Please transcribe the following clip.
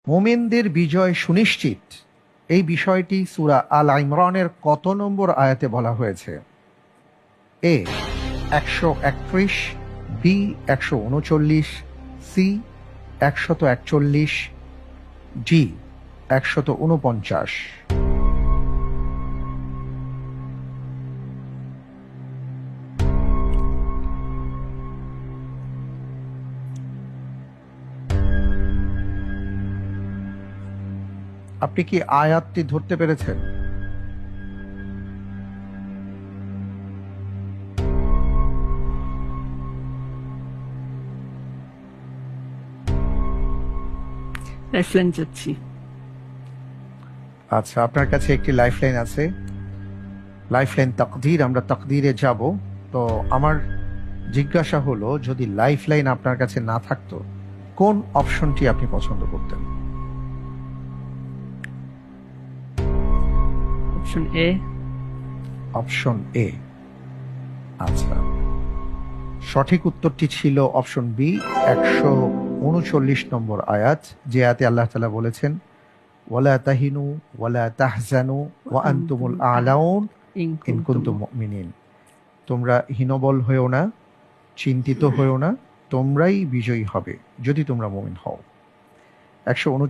মুমিনদের বিজয় সুনিশ্চিত, এই বিষয়টি সূরা আল ইমরানের কত নম্বর আয়াতে বলা হয়েছে? এ 131, বি 139, সি 141, ডি 149। আপনি কি আয়াতটি ধরতে পেরেছেন? লাইফলাইন যাচ্ছি। আচ্ছা, আপনার কাছে একটি লাইফলাইন আছে, লাইফলাইন তাকদীর। আমরা তাকদীরে যাব। তো আমার জিজ্ঞাসা হলো, যদি লাইফলাইন আপনার কাছে না থাকতো, কোন অপশনটি আপনি পছন্দ করতেন? Option A. Option A. আচ্ছা, সঠিক উত্তরটি ছিল অপশন বি 139 নম্বর আয়াত, যে আয়াতে আল্লাহ তাআলা বলেছেন, ওয়ালা তাহিনু ওয়ালা তাহজানু ওয়া আনতুমুল আ'লাউন ইন কুনতুম মুমিনিন। তোমরা হীনবল হয়েও না, চিন্তিত হয়েও না, তোমরাই বিজয়ী হবে যদি তোমরা মুমিন হও। 139